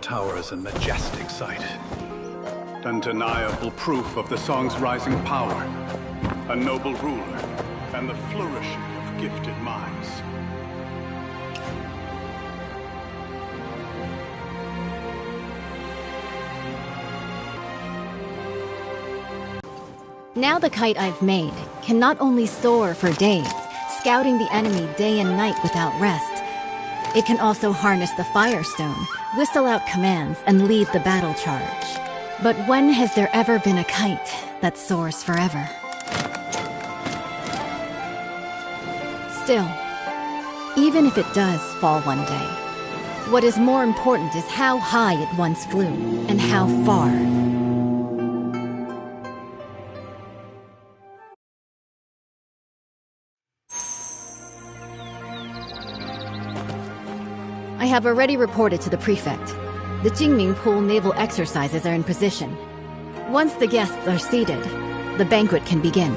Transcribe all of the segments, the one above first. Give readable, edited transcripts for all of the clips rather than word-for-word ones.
Tower is a majestic sight. Undeniable proof of the song's rising power. A noble ruler and the flourishing of gifted minds. Now the kite I've made can not only soar for days, scouting the enemy day and night without rest, it can also harness the Firestone, whistle out commands, and lead the battle charge. But when has there ever been a kite that soars forever? Still, even if it does fall one day, what is more important is how high it once flew, and how far. I have already reported to the prefect. The Jingming Pool naval exercises are in position. Once the guests are seated, the banquet can begin.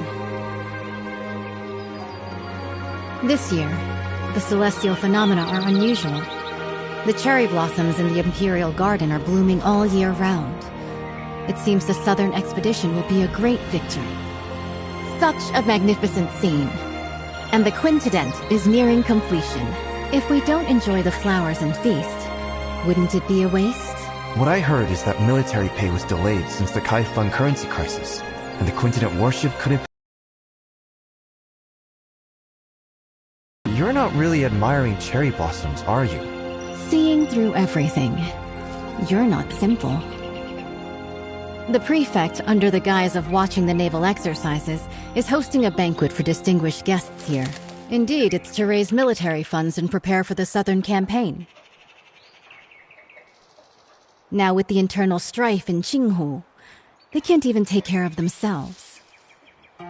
This year, the celestial phenomena are unusual. The cherry blossoms in the Imperial Garden are blooming all year round. It seems the Southern expedition will be a great victory. Such a magnificent scene. And the quintident is nearing completion. If we don't enjoy the flowers and feast, wouldn't it be a waste? What I heard is that military pay was delayed since the Kaifeng currency crisis, and the quintident warship couldn't... You're not really admiring cherry blossoms, are you? Seeing through everything. You're not simple. The prefect, under the guise of watching the naval exercises, is hosting a banquet for distinguished guests here. Indeed, it's to raise military funds and prepare for the Southern campaign. Now with the internal strife in Qinghu, they can't even take care of themselves.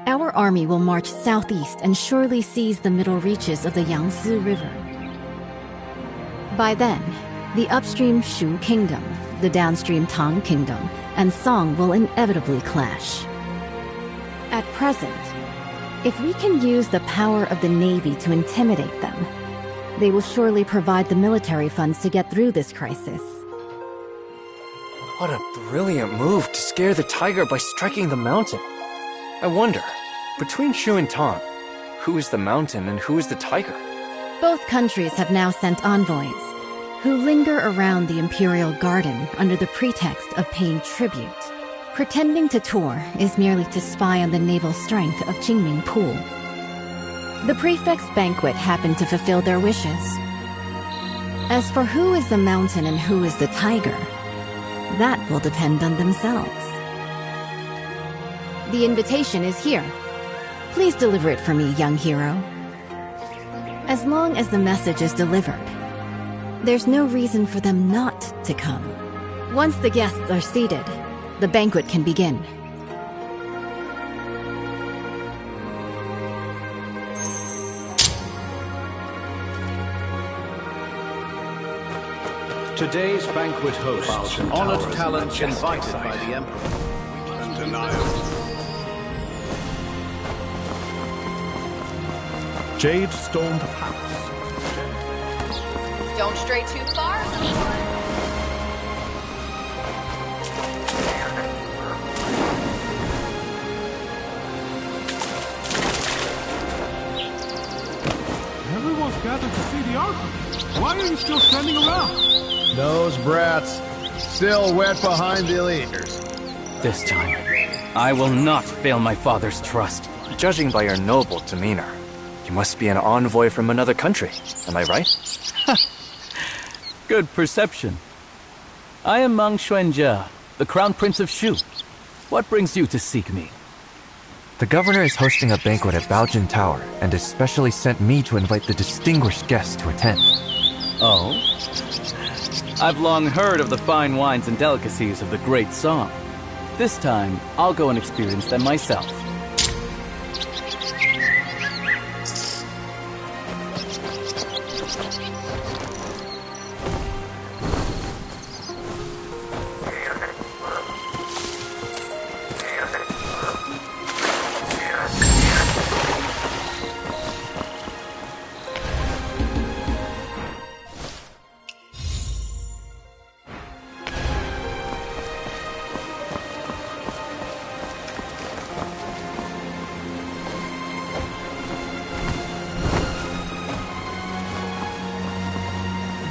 Our army will march southeast and surely seize the middle reaches of the Yangtze River. By then, the upstream Shu Kingdom, the downstream Tang Kingdom, and Song will inevitably clash. At present, if we can use the power of the Navy to intimidate them, they will surely provide the military funds to get through this crisis. What a brilliant move to scare the tiger by striking the mountain. I wonder, between Shu and Tang, who is the mountain and who is the tiger? Both countries have now sent envoys, who linger around the Imperial Garden under the pretext of paying tribute. Pretending to tour is merely to spy on the naval strength of Jingming Pool. The prefect's banquet happened to fulfill their wishes. As for who is the mountain and who is the tiger, that will depend on themselves. The invitation is here. Please deliver it for me, young hero. As long as the message is delivered, there's no reason for them not to come. Once the guests are seated, the banquet can begin. Today's banquet hosts, honored talents invited by the Emperor. Undeniable. Jade stormed the palace. Don't stray too far. Everyone's gathered to see the archon. Why are you still standing around? Those brats, still wet behind the ears. This time, I will not fail my father's trust. Judging by your noble demeanor, you must be an envoy from another country, am I right? Good perception. I am Mang Xuanjia, the Crown Prince of Shu. What brings you to seek me? The governor is hosting a banquet at Baojin Tower and has specially sent me to invite the distinguished guests to attend. Oh? I've long heard of the fine wines and delicacies of the Great Song. This time, I'll go and experience them myself.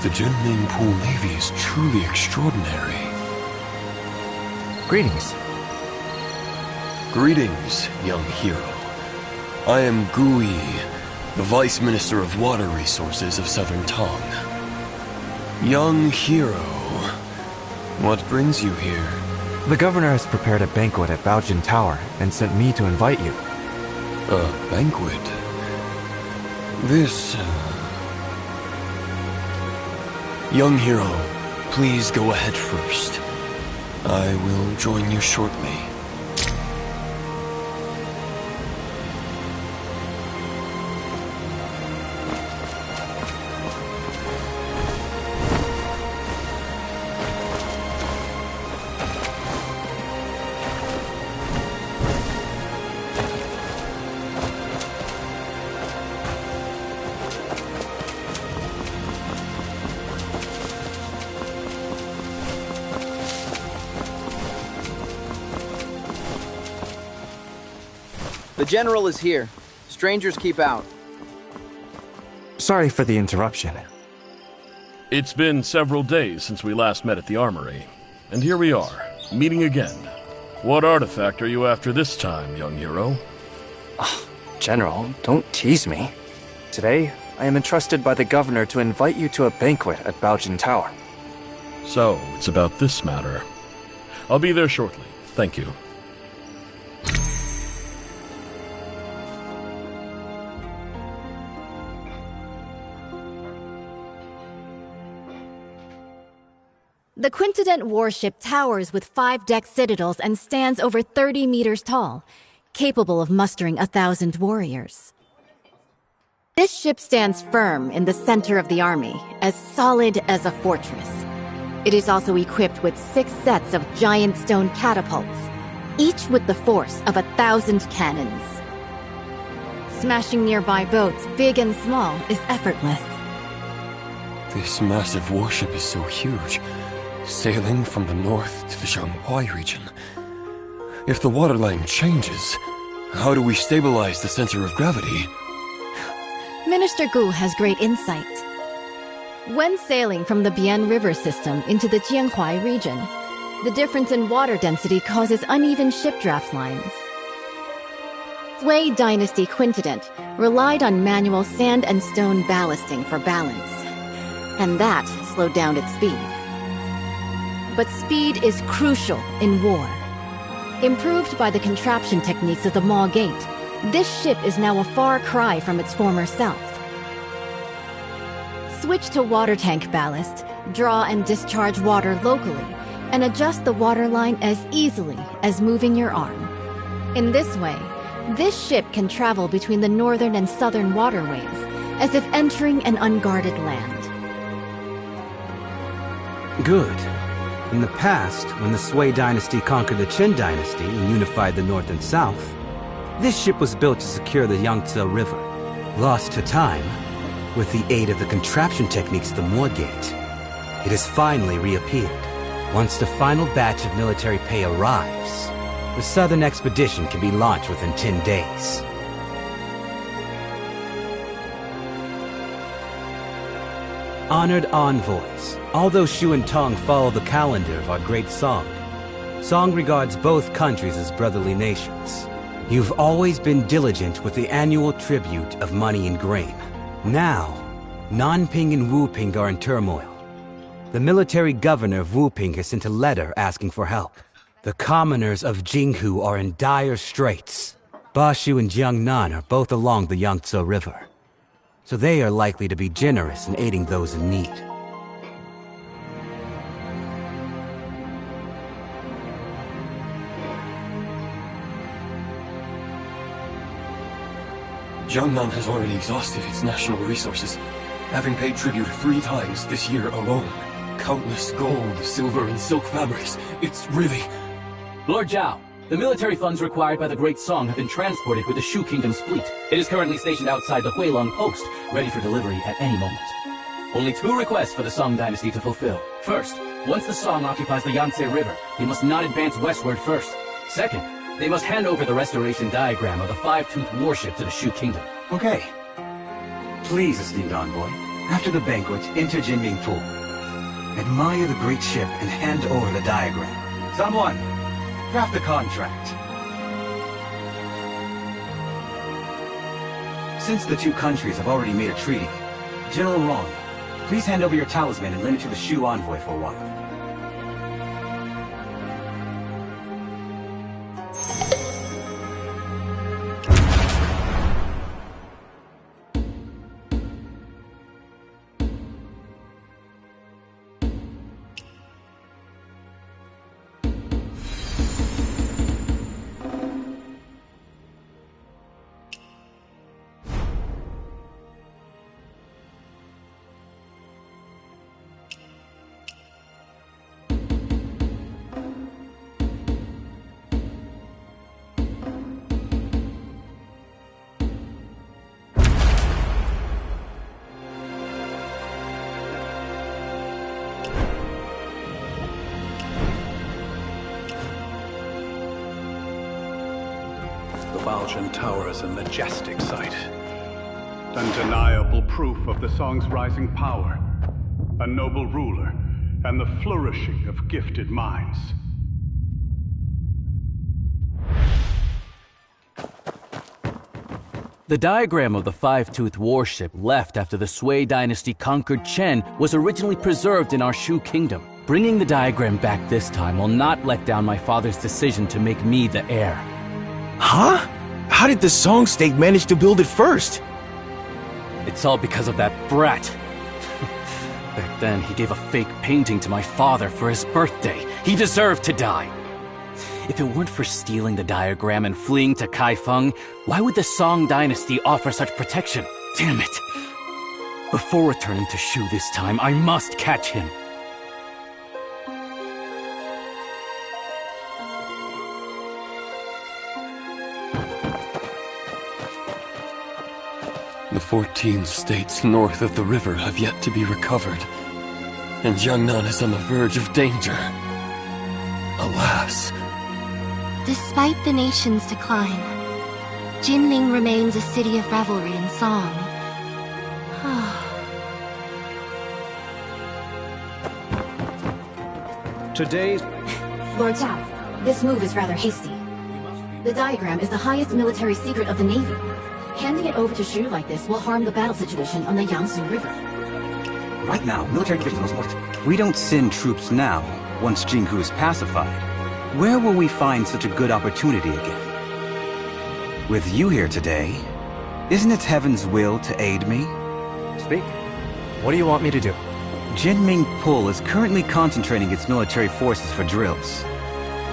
The Jinming Pool Navy is truly extraordinary. Greetings. Greetings, young hero. I am Gu Yi, the Vice Minister of Water Resources of Southern Tong. Young hero, what brings you here? The governor has prepared a banquet at Baojin Tower and sent me to invite you. A banquet? This, Young hero, please go ahead first. I will join you shortly. The General is here. Strangers keep out. Sorry for the interruption. It's been several days since we last met at the armory. And here we are, meeting again. What artifact are you after this time, young hero? General, don't tease me. Today, I am entrusted by the governor to invite you to a banquet at Baojin Tower. So, it's about this matter. I'll be there shortly. Thank you. The Quintident warship towers with 5-deck citadels and stands over 30 meters tall, capable of mustering 1,000 warriors. This ship stands firm in the center of the army, as solid as a fortress. It is also equipped with 6 sets of giant stone catapults, each with the force of 1,000 cannons. Smashing nearby boats, big and small, is effortless. This massive warship is so huge, sailing from the north to the Shanghai region. If the waterline changes, how do we stabilize the center of gravity? Minister Gu has great insight. When sailing from the Bian River system into the Jianhuai region, the difference in water density causes uneven ship draft lines. Sui Dynasty Quintident relied on manual sand and stone ballasting for balance, and that slowed down its speed. But speed is crucial in war. Improved by the contraption techniques of the Maw Gate, this ship is now a far cry from its former self. Switch to water tank ballast, draw and discharge water locally, and adjust the waterline as easily as moving your arm. In this way, this ship can travel between the northern and southern waterways, as if entering an unguarded land. Good. In the past, when the Sui dynasty conquered the Qin dynasty and unified the north and south, this ship was built to secure the Yangtze River. Lost to time, with the aid of the contraption techniques of the Maw Gate, it has finally reappeared. Once the final batch of military pay arrives, the southern expedition can be launched within 10 days. Honored envoys, although Shu and Tong follow the calendar of our great Song, Song regards both countries as brotherly nations. You've always been diligent with the annual tribute of money and grain. Now, Nanping and Wuping are in turmoil. The military governor of Wuping has sent a letter asking for help. The commoners of Jinghu are in dire straits. Bashu and Jiangnan are both along the Yangtze River, so they are likely to be generous in aiding those in need. Jiangnan has already exhausted its national resources, having paid tribute 3 times this year alone. Countless gold, silver, and silk fabrics. It's really... Lord Zhao, the military funds required by the Great Song have been transported with the Shu Kingdom's fleet. It is currently stationed outside the Huilong post, ready for delivery at any moment. Only 2 requests for the Song dynasty to fulfill. First, once the Song occupies the Yangtze River, they must not advance westward first. Second, they must hand over the restoration diagram of the Five-Toothed warship to the Shu Kingdom. Okay. Please, esteemed envoy, after the banquet, enter Jinming Pool. Admire the great ship and hand over the diagram. Someone, draft the contract. Since the 2 countries have already made a treaty, General Rong, please hand over your talisman and lend it to the Shu envoy for a while. The Baljin Tower is a majestic sight. Undeniable proof of the song's rising power. A noble ruler, and the flourishing of gifted minds. The diagram of the Five-Toothed warship left after the Sui dynasty conquered Chen was originally preserved in our Shu kingdom. Bringing the diagram back this time will not let down my father's decision to make me the heir. Huh? How did the Song State manage to build it first? It's all because of that brat. Back then, he gave a fake painting to my father for his birthday. He deserved to die. If it weren't for stealing the diagram and fleeing to Kaifeng, why would the Song dynasty offer such protection? Damn it! Before returning to Shu this time, I must catch him. The 14 states north of the river have yet to be recovered, and Jiangnan is on the verge of danger. Alas. Despite the nation's decline, Jinling remains a city of revelry and song. Today's... Lord Zhao, this move is rather hasty. The diagram is the highest military secret of the Navy. Handing it over to Shu like this will harm the battle situation on the Yangtze River. Right now, military division knows what. If we don't send troops now, once Jinghu is pacified, where will we find such a good opportunity again? With you here today, isn't it heaven's will to aid me? Speak. What do you want me to do? Jinming Pul is currently concentrating its military forces for drills,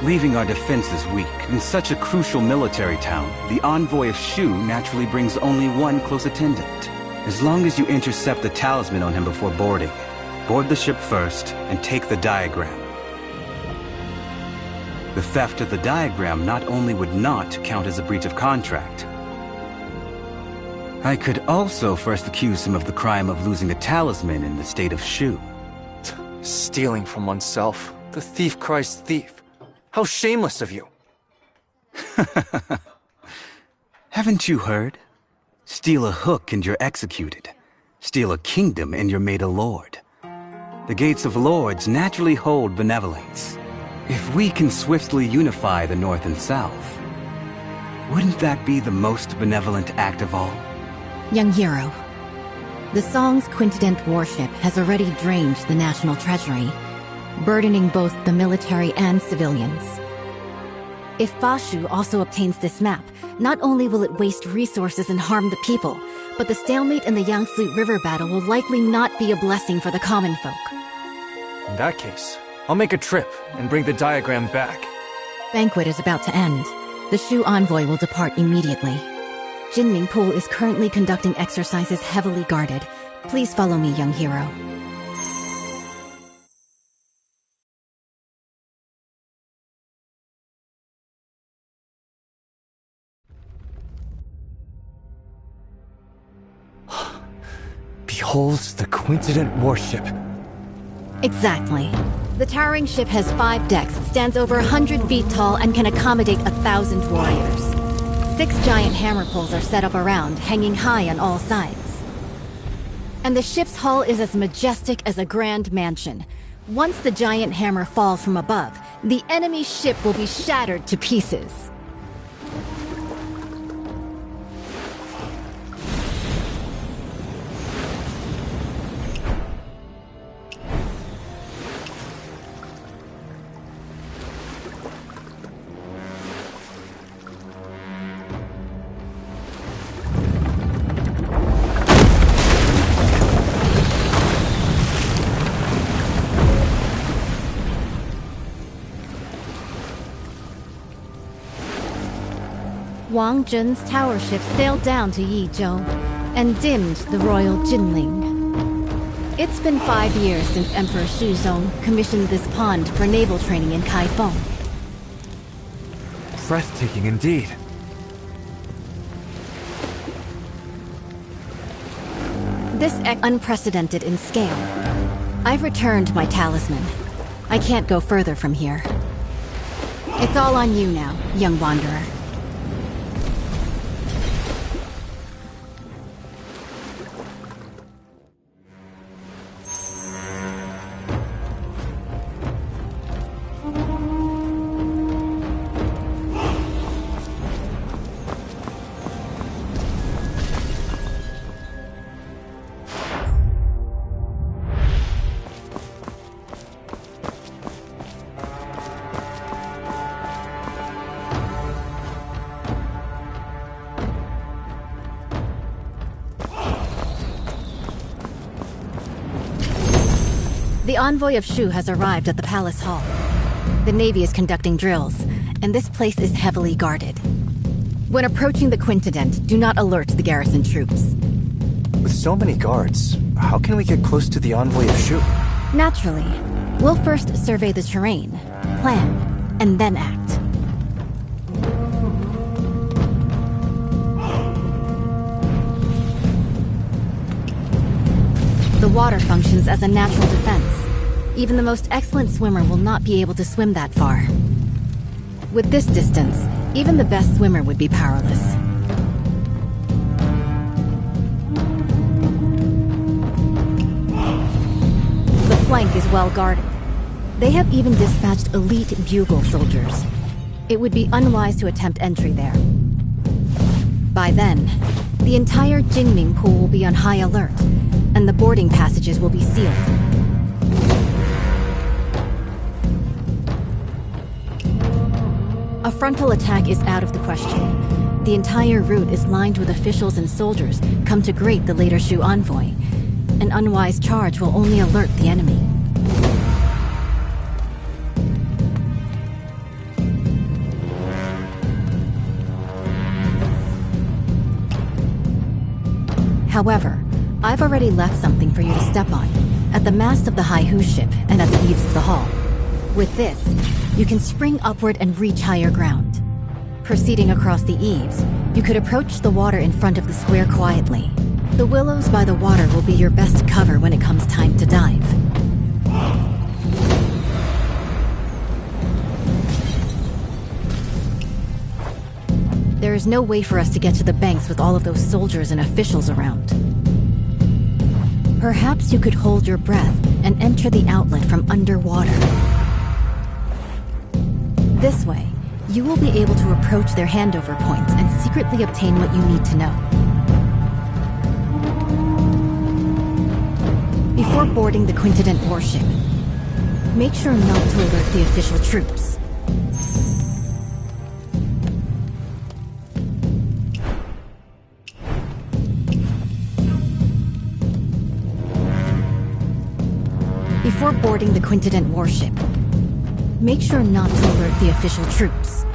leaving our defenses weak. In such a crucial military town, the envoy of Shu naturally brings only one close attendant. As long as you intercept the talisman on him before boarding, board the ship first and take the diagram. The theft of the diagram not only would not count as a breach of contract, I could also first accuse him of the crime of losing a talisman in the state of Shu. Stealing from oneself. The thief cries thief. How shameless of you! Haven't you heard? Steal a hook and you're executed. Steal a kingdom and you're made a lord. The gates of lords naturally hold benevolence. If we can swiftly unify the North and South, wouldn't that be the most benevolent act of all? Young hero, the Song's quintident warship has already drained the national treasury, burdening both the military and civilians. If Bashu also obtains this map, Not only will it waste resources and harm the people, but the stalemate in the Yangtze River battle will likely not be a blessing for the common folk. In that case, I'll make a trip and bring the diagram back. Banquet is about to end. The Shu envoy will depart immediately. Jinming Pool is currently conducting exercises heavily guarded. Please follow me, young hero. Behold the Quintident warship. Exactly. The towering ship has 5 decks, stands over 100 feet tall, and can accommodate 1,000 warriors. 6 giant hammer poles are set up around, hanging high on all sides. And the ship's hull is as majestic as a grand mansion. Once the giant hammer falls from above, the enemy ship will be shattered to pieces. Wang Zhen's tower ship sailed down to Yizhou and dimmed the royal Jinling. It's been 5 years since Emperor Shuzong commissioned this pond for naval training in Kaifeng. Breathtaking indeed. This unprecedented in scale. I've returned my talisman. I can't go further from here. It's all on you now, young wanderer. The envoy of Shu has arrived at the palace hall. The Navy is conducting drills, and this place is heavily guarded. When approaching the Quintident, do not alert the garrison troops. With so many guards, how can we get close to the envoy of Shu? Naturally. We'll first survey the terrain, plan, and then act. The water functions as a natural defense. Even the most excellent swimmer will not be able to swim that far. With this distance, even the best swimmer would be powerless. The flank is well guarded. They have even dispatched elite bugle soldiers. It would be unwise to attempt entry there. By then, the entire Jinming Pool will be on high alert, and the boarding passages will be sealed. A frontal attack is out of the question. The entire route is lined with officials and soldiers come to greet the later Shu envoy. An unwise charge will only alert the enemy. However, I've already left something for you to step on, at the mast of the Haihu ship and at the eaves of the hall. With this, you can spring upward and reach higher ground. Proceeding across the eaves, you could approach the water in front of the square quietly. The willows by the water will be your best cover when it comes time to dive. There is no way for us to get to the banks with all of those soldiers and officials around. Perhaps you could hold your breath and enter the outlet from underwater. This way, you will be able to approach their handover points and secretly obtain what you need to know. Before boarding the Quintident warship, make sure not to alert the official troops. Before boarding the Quintident warship, make sure not to alert the official troops.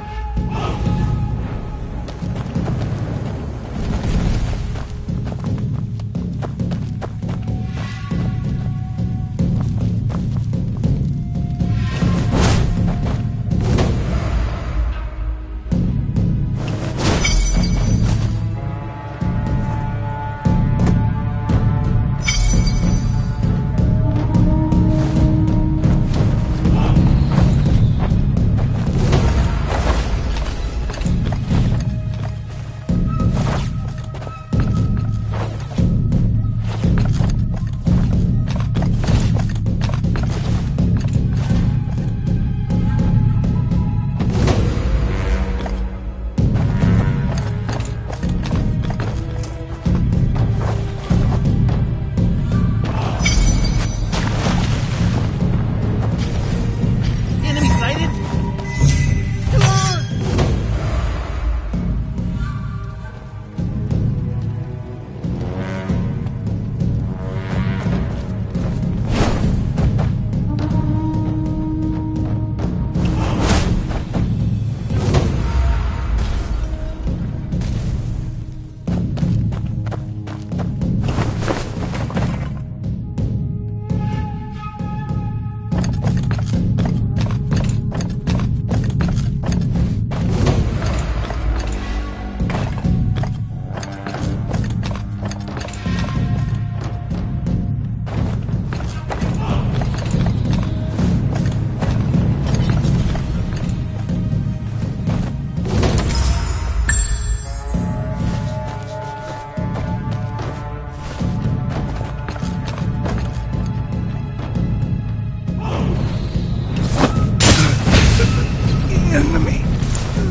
Enemy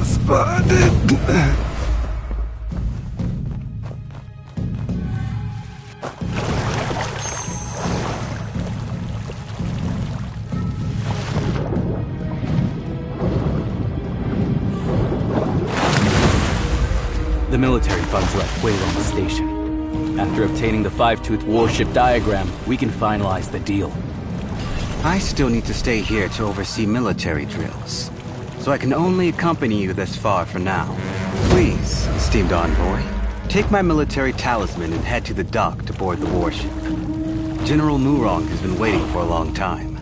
spotted. The military funds are at Huelong Station. After obtaining the Five-Tooth warship diagram, we can finalize the deal. I still need to stay here to oversee military drills, so I can only accompany you this far for now. Please, esteemed envoy, take my military talisman and head to the dock to board the warship. General Murong has been waiting for a long time.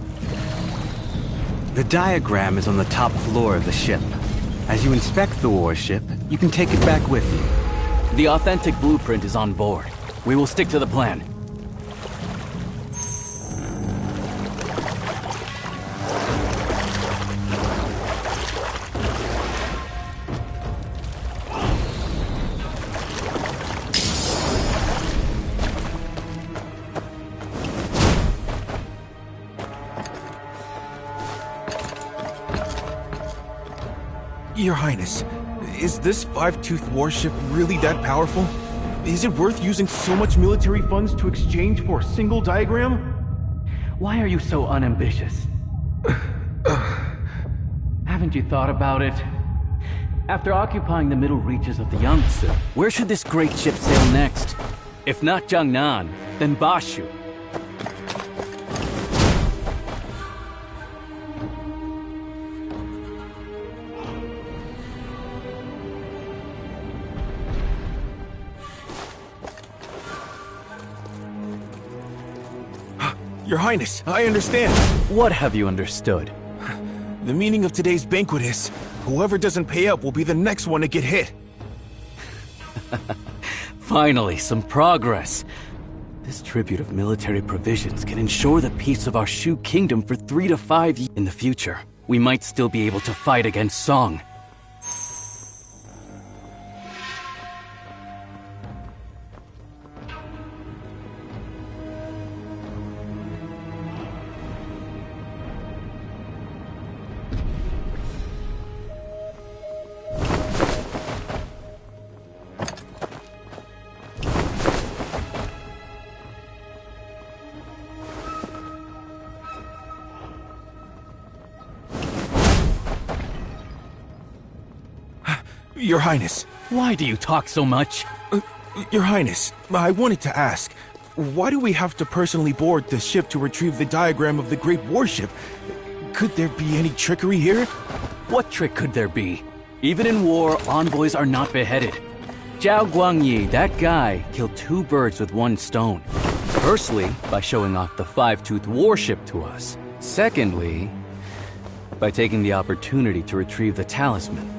The diagram is on the top floor of the ship. As you inspect the warship, you can take it back with you. The authentic blueprint is on board. We will stick to the plan. Your Highness, is this Five-Tooth warship really that powerful? Is it worth using so much military funds to exchange for a single diagram? Why are you so unambitious? Haven't you thought about it? After occupying the middle reaches of the Yangtze, where should this great ship sail next? If not Jiangnan, then Bashu. Your Highness, I understand. What have you understood? The meaning of today's banquet is, whoever doesn't pay up will be the next one to get hit. Finally, some progress. This tribute of military provisions can ensure the peace of our Shu kingdom for 3 to 5 years. In the future, we might still be able to fight against Song. Your Highness. Why do you talk so much? Your Highness, I wanted to ask, why do we have to personally board the ship to retrieve the diagram of the Great Warship? Could there be any trickery here? What trick could there be? Even in war, envoys are not beheaded. Zhao Guangyi, that guy, killed 2 birds with 1 stone. Firstly, by showing off the 5-toothed warship to us. Secondly, by taking the opportunity to retrieve the talisman.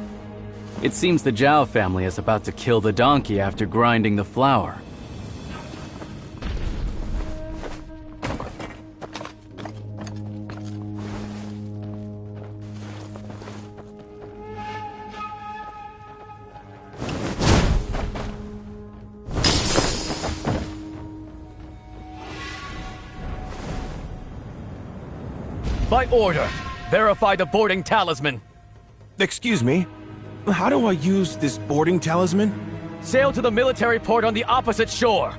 It seems the Zhao family is about to kill the donkey after grinding the flour. By order, verify the boarding talisman. Excuse me, how do I use this boarding talisman? Sail to the military port on the opposite shore.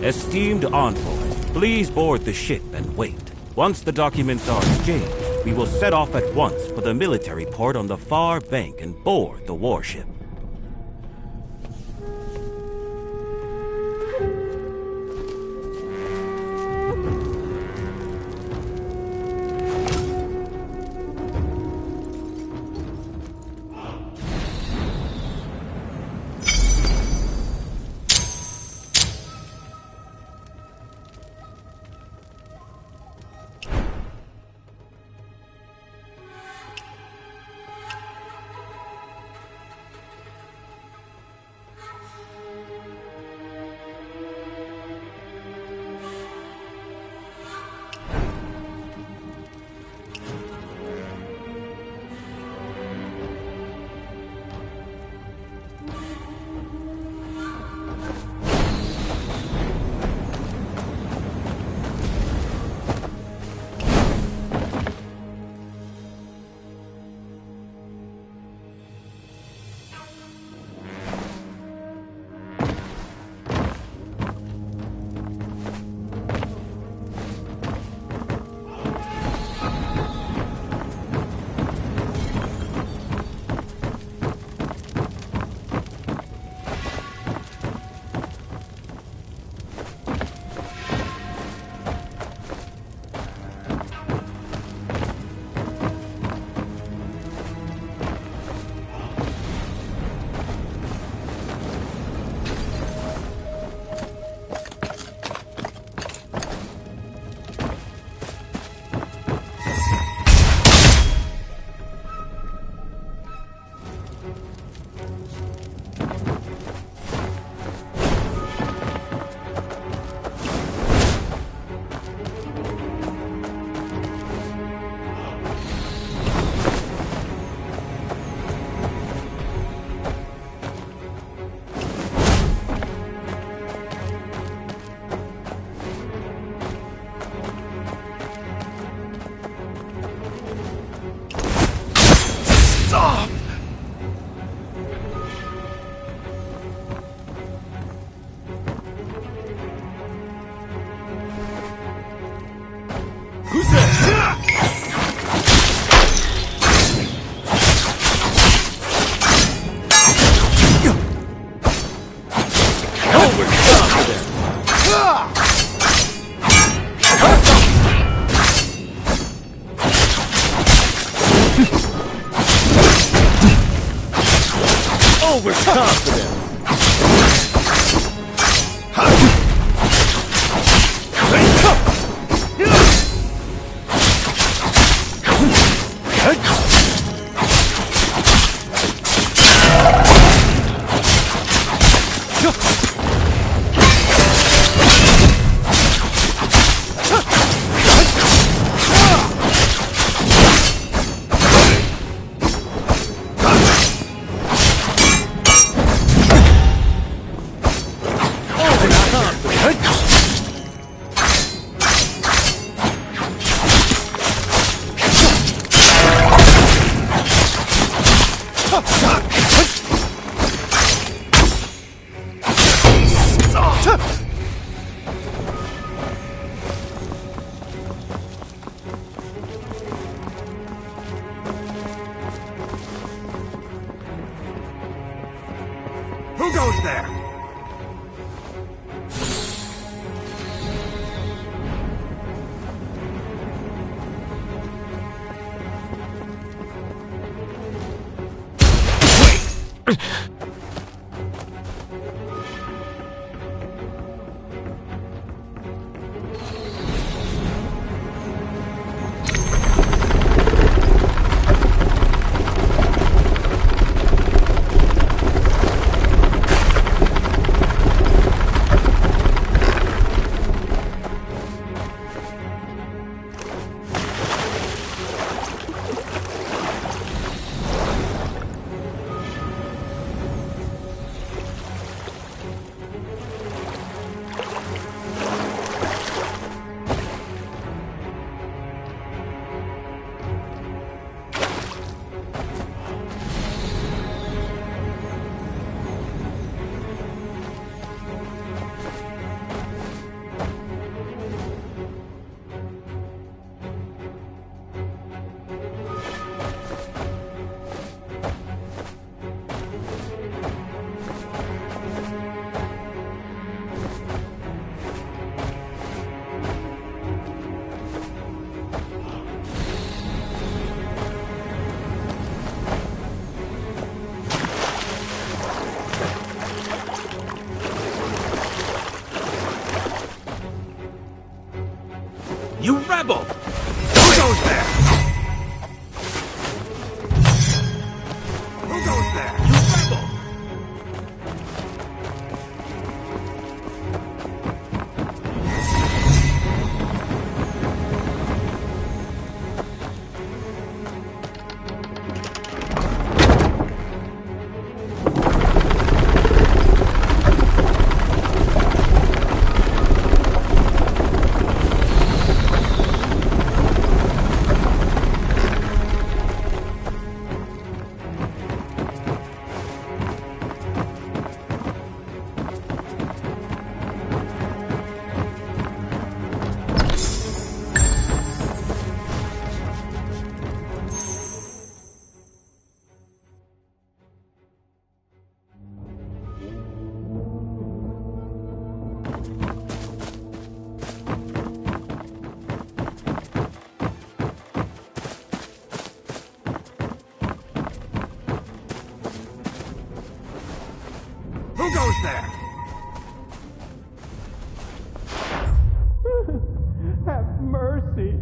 Esteemed envoy, please board the ship and wait. Once the documents are exchanged, we will set off at once for the military port on the far bank and board the warship. overconfident. Who goes there? You rebel! Who goes there? Who goes there? You rebel! Who goes there? Have mercy.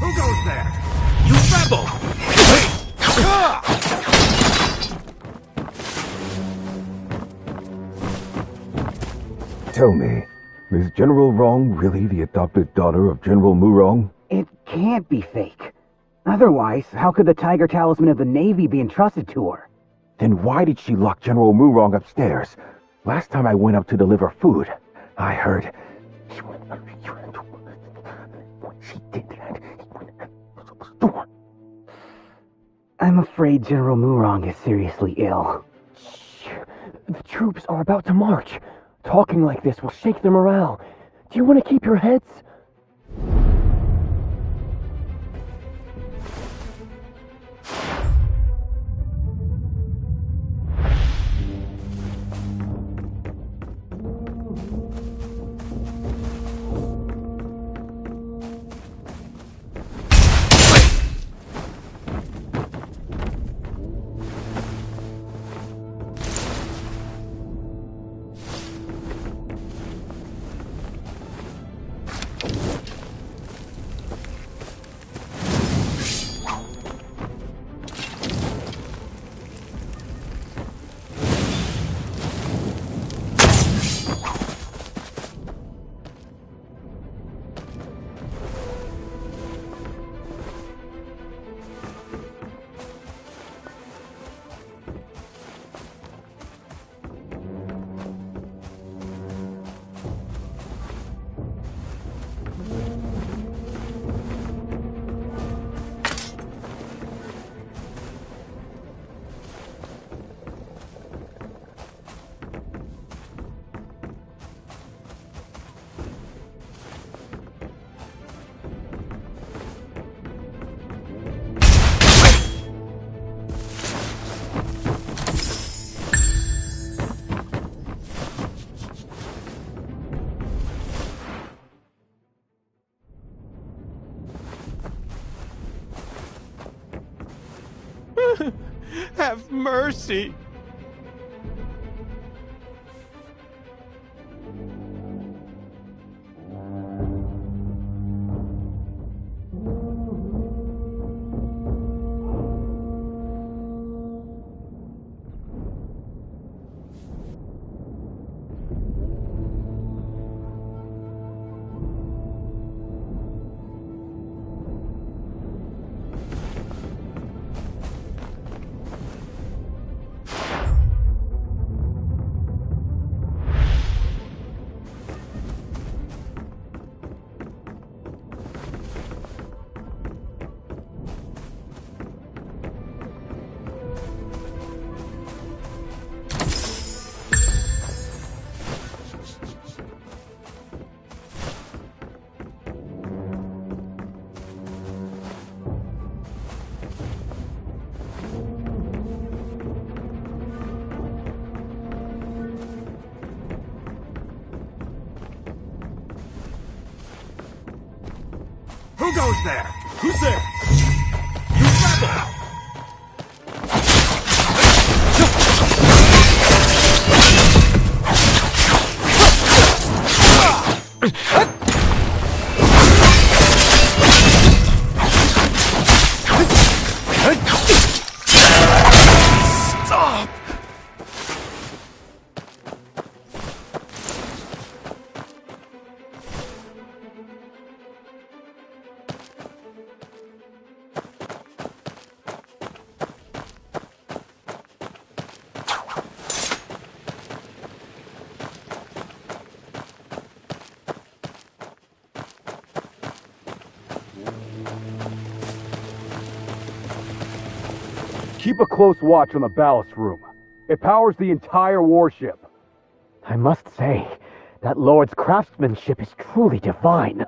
Who goes there? You rebel! Tell me, is General Wrong really the adopted daughter of General Murong? It can't be fake. Otherwise, how could the Tiger Talisman of the Navy be entrusted to her? Then why did she lock General Murong upstairs? Last time I went up to deliver food, I heard she did that. I'm afraid General Murong is seriously ill. The troops are about to march. Talking like this will shake their morale. Do you want to keep your heads? Have mercy! Who goes there? Who's there? You rebel! Stop! Keep a close watch on the ballast room. It powers the entire warship. I must say, that Lord's craftsmanship is truly divine.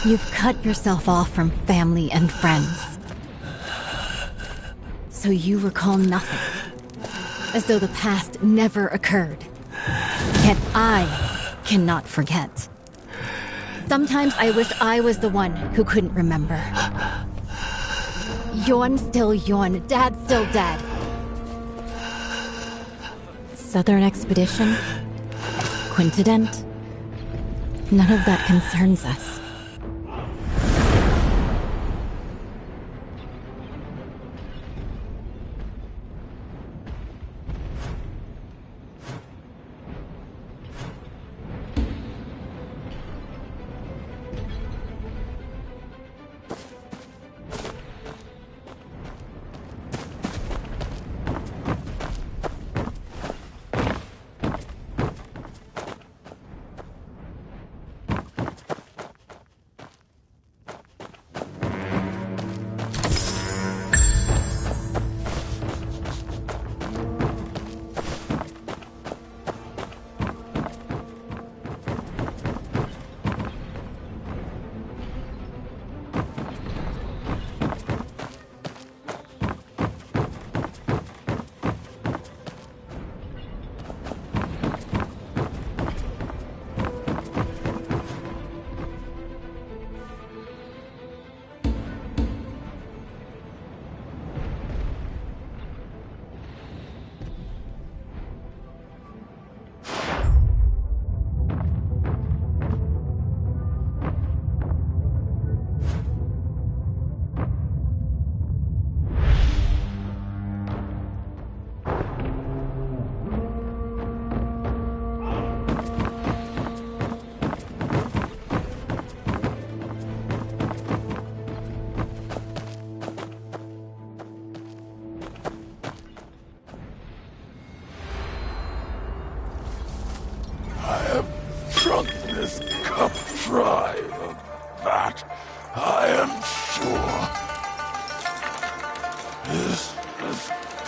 You've cut yourself off from family and friends. So you recall nothing. As though the past never occurred. Yet I cannot forget. Sometimes I wish I was the one who couldn't remember. Yon still Yon, Dad's still dead. Southern Expedition? Quintident? None of that concerns us.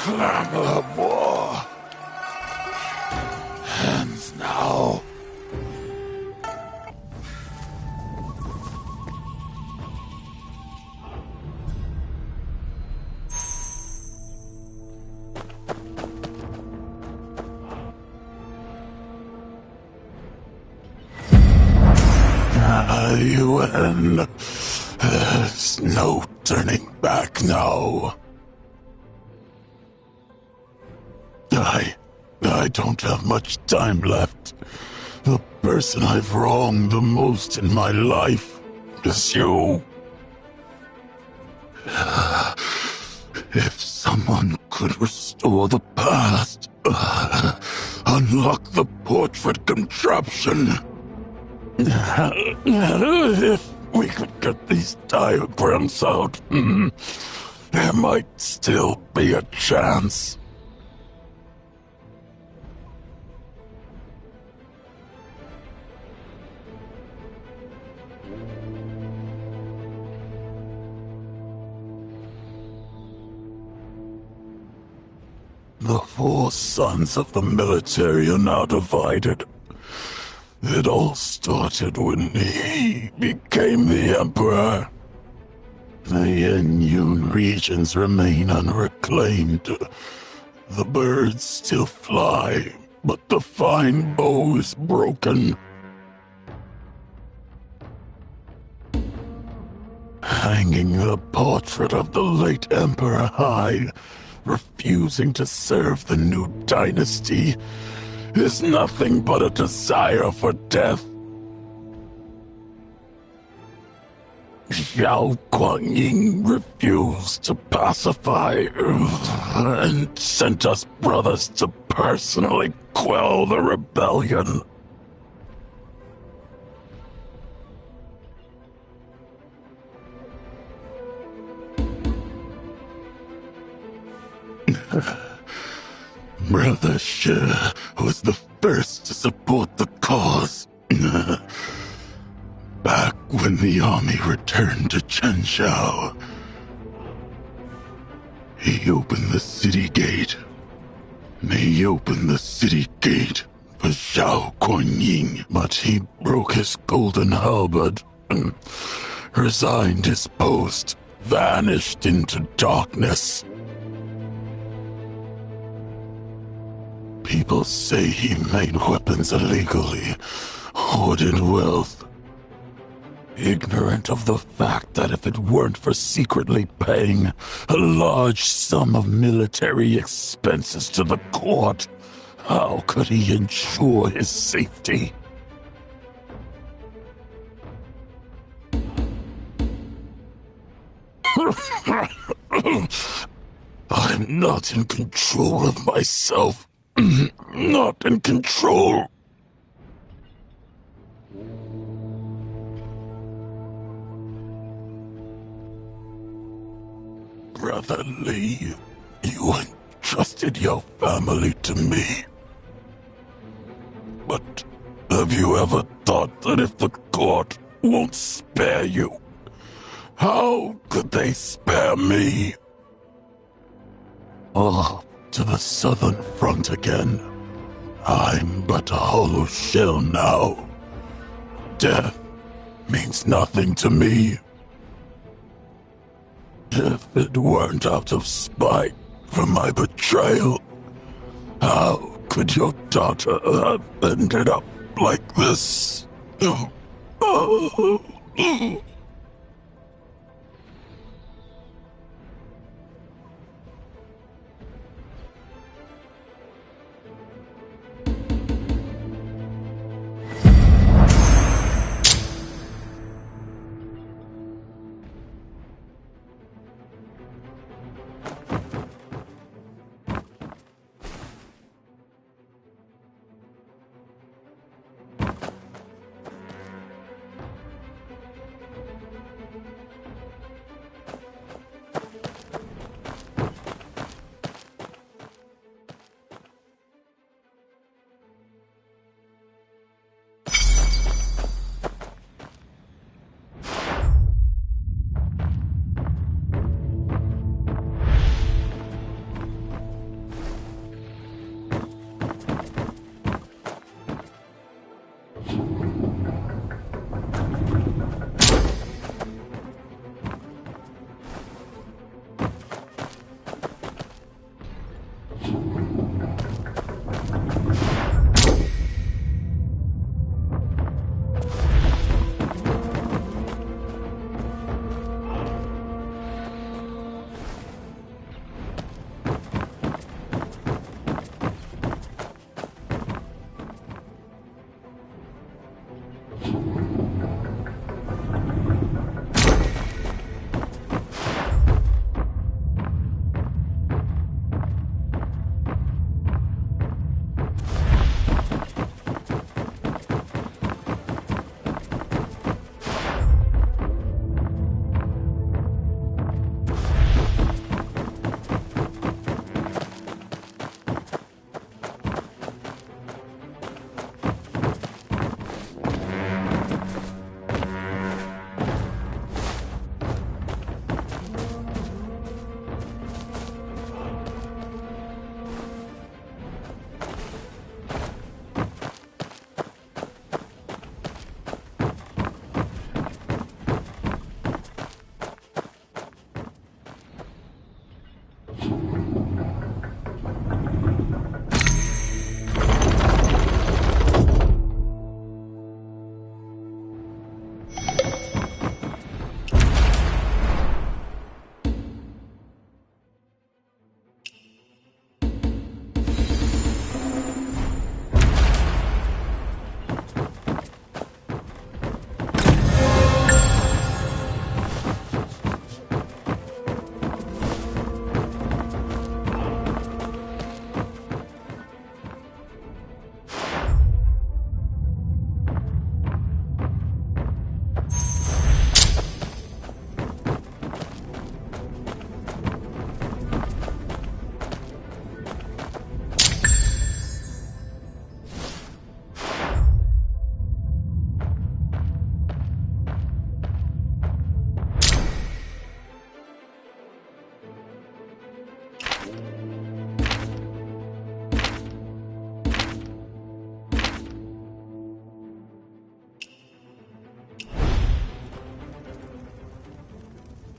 clamor of war ends now. UN. There's no turning back now. I don't have much time left. The person I've wronged the most in my life is you. If someone could restore the past, unlock the portrait contraption, if we could get these diagrams out, there might still be a chance. The 4 sons of the military are now divided. It all started when he became the Emperor. The Yen-Yun regions remain unreclaimed. The birds still fly, but the fine bow is broken. Hanging the portrait of the late Emperor high, refusing to serve the new dynasty, is nothing but a desire for death. Xiao Guangying refused to pacify and sent us brothers to personally quell the rebellion. Brother Shi was the first to support the cause. Back when the army returned to Chenshao, he opened the city gate. He opened the city gate for Xiao Guanyin, but he broke his golden halberd and resigned his post, vanished into darkness. People say he made weapons illegally, hoarded wealth, ignorant of the fact that if it weren't for secretly paying a large sum of military expenses to the court, how could he ensure his safety? I'm not in control of myself. Not in control. Brother Lee, you entrusted your family to me. But have you ever thought that if the court won't spare you, how could they spare me? Oh, to the southern front again. I'm but a hollow shell now. Death means nothing to me. If it weren't out of spite for my betrayal, how could your daughter have ended up like this?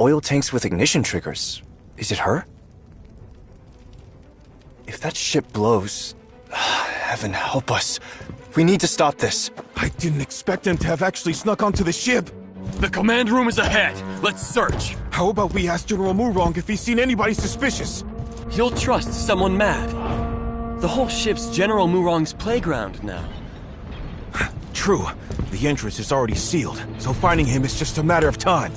oil tanks with ignition triggers. Is it her? If that ship blows... heaven help us. We need to stop this. I didn't expect him to have actually snuck onto the ship. The command room is ahead. Let's search. How about we ask General Murong if he's seen anybody suspicious? He'll trust someone mad. The whole ship's General Murong's playground now. True. The entrance is already sealed, so finding him is just a matter of time.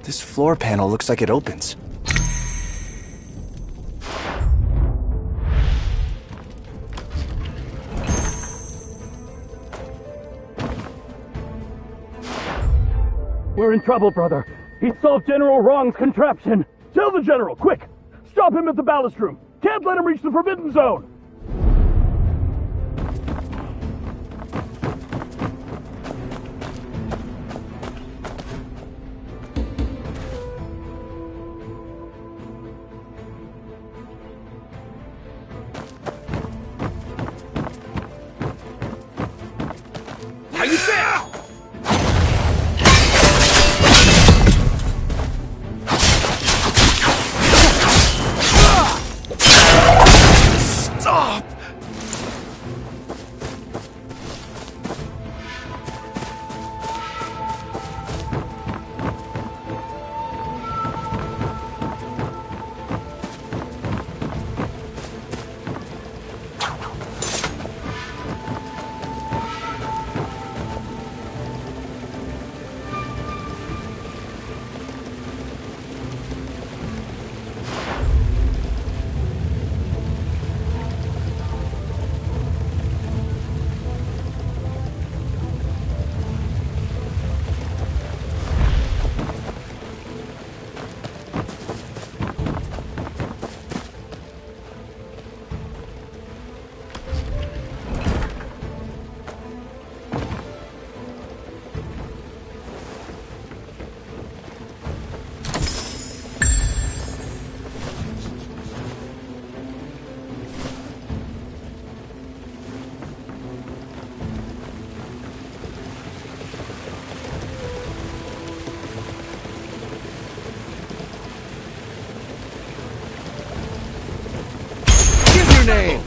This floor panel looks like it opens. We're in trouble, brother. He solved General Wrong's contraption. Tell the General, quick! Stop him at the ballast room. Can't let him reach the Forbidden Zone. Name.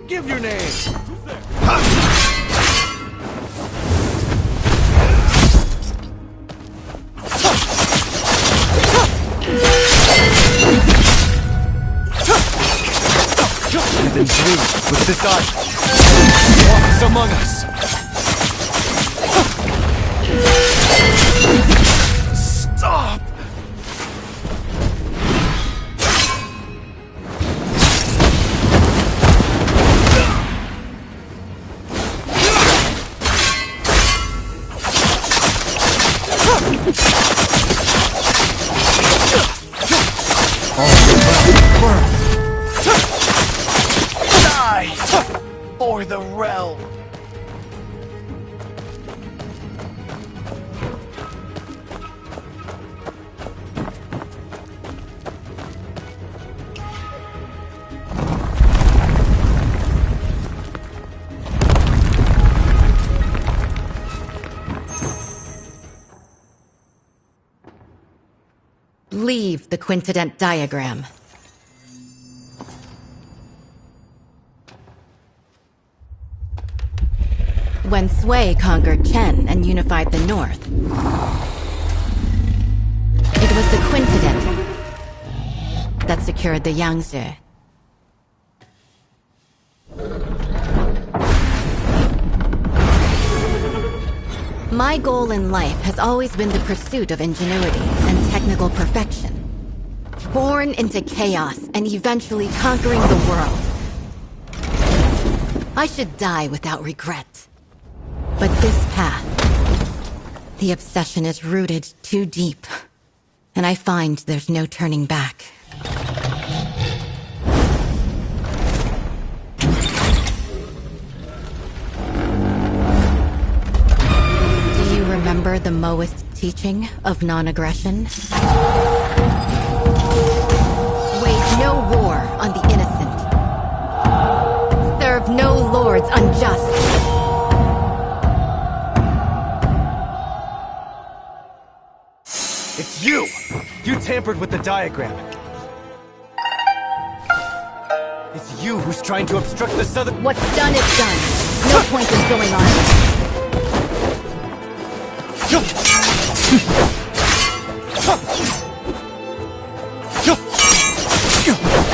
Give your name! Heaven blue with this eye walks among us. Stop! For the realm. Leave the quintident diagram. When Sui conquered Chen and unified the north, it was the quintident that secured the Yangtze. My goal in life has always been the pursuit of ingenuity and technical perfection. Born into chaos and eventually conquering the world. I should die without regret. But this path, the obsession is rooted too deep, and I find there's no turning back. Do you remember the Maoist teaching of non-aggression? Wage no war on the innocent. Serve no lords unjust. It's you! You tampered with the diagram. It's you who's trying to obstruct the southern— What's done is done. No point in going on.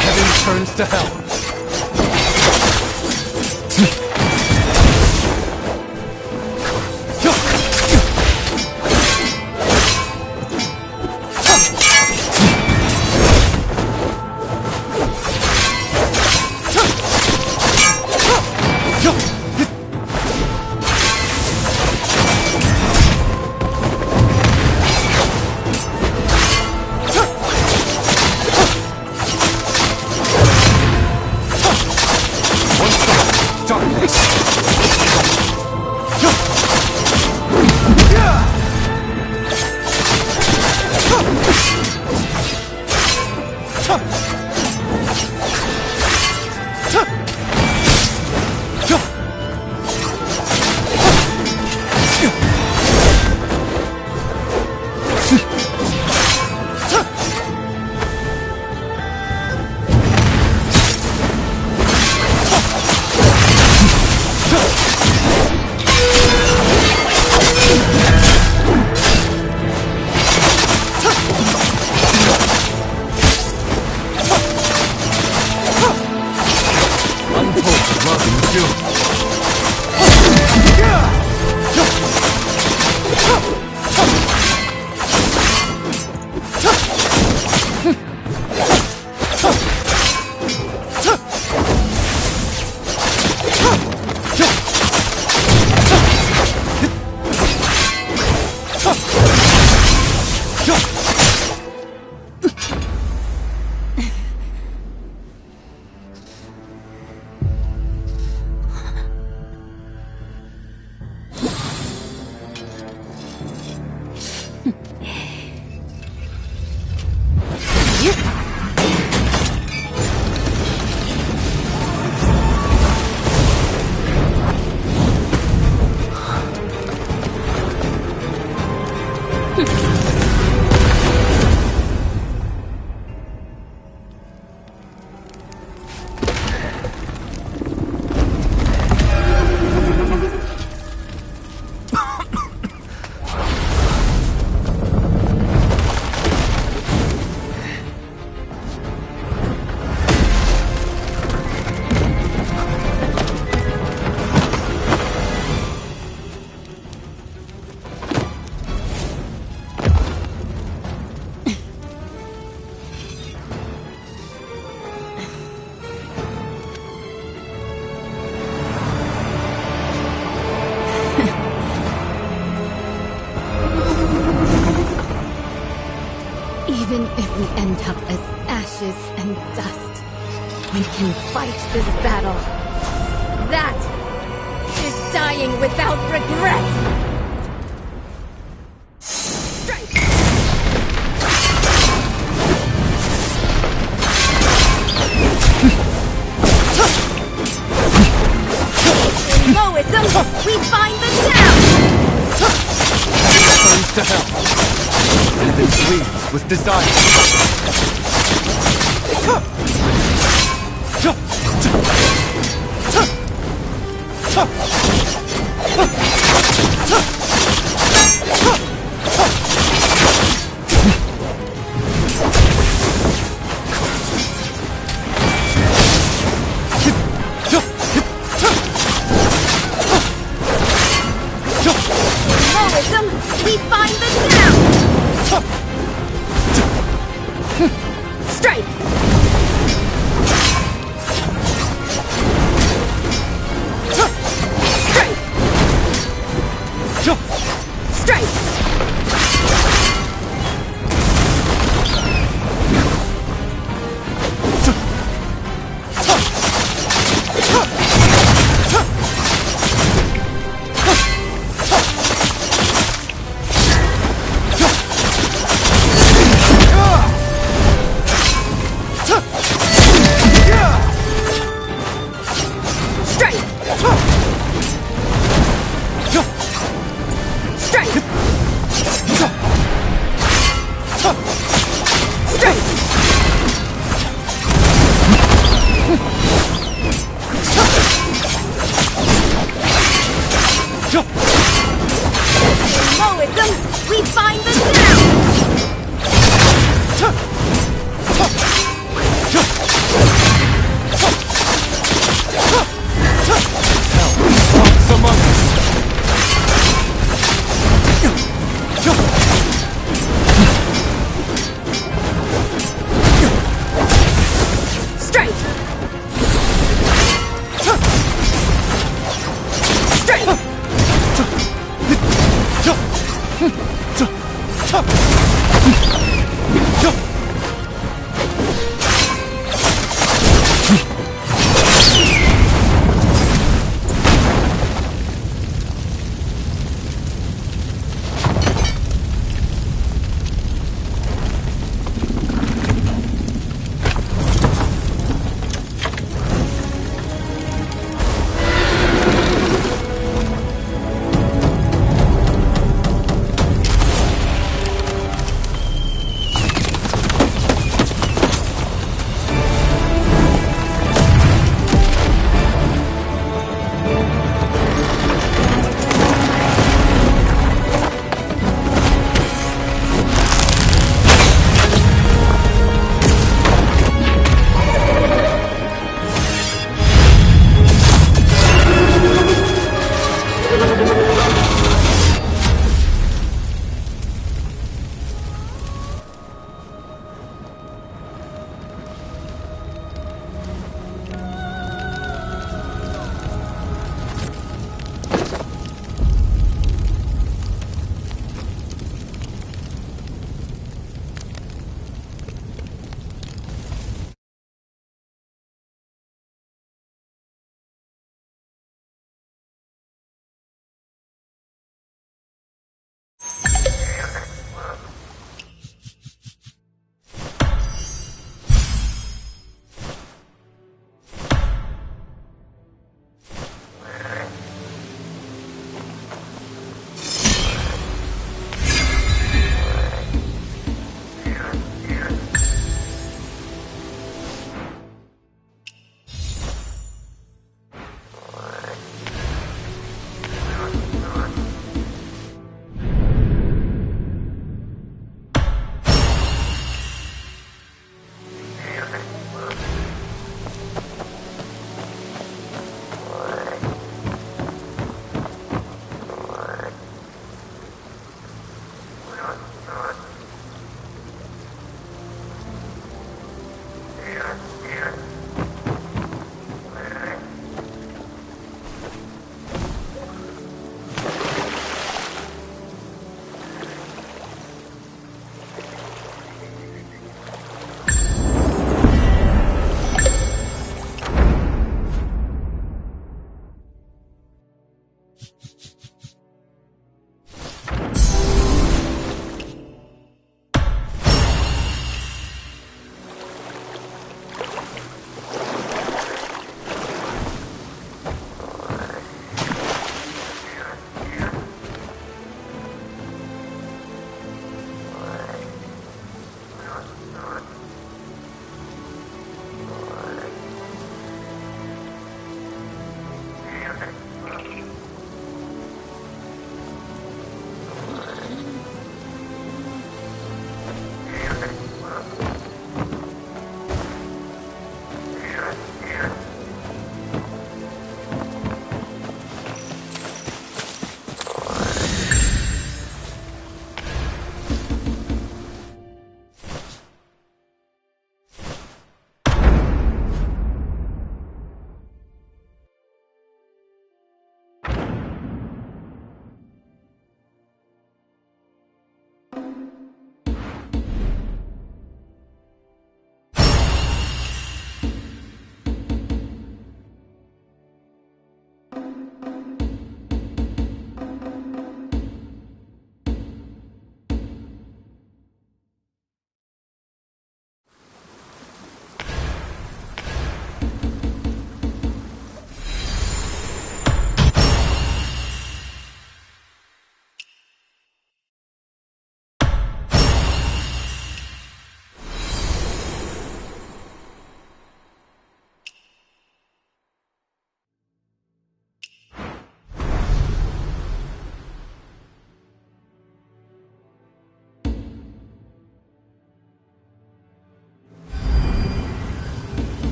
Heaven turns to hell. Even if we end up as ashes and dust, we can fight this battle. That is dying without regret! In Moism, we find the down! Burns to hell, and then bleeds with desire.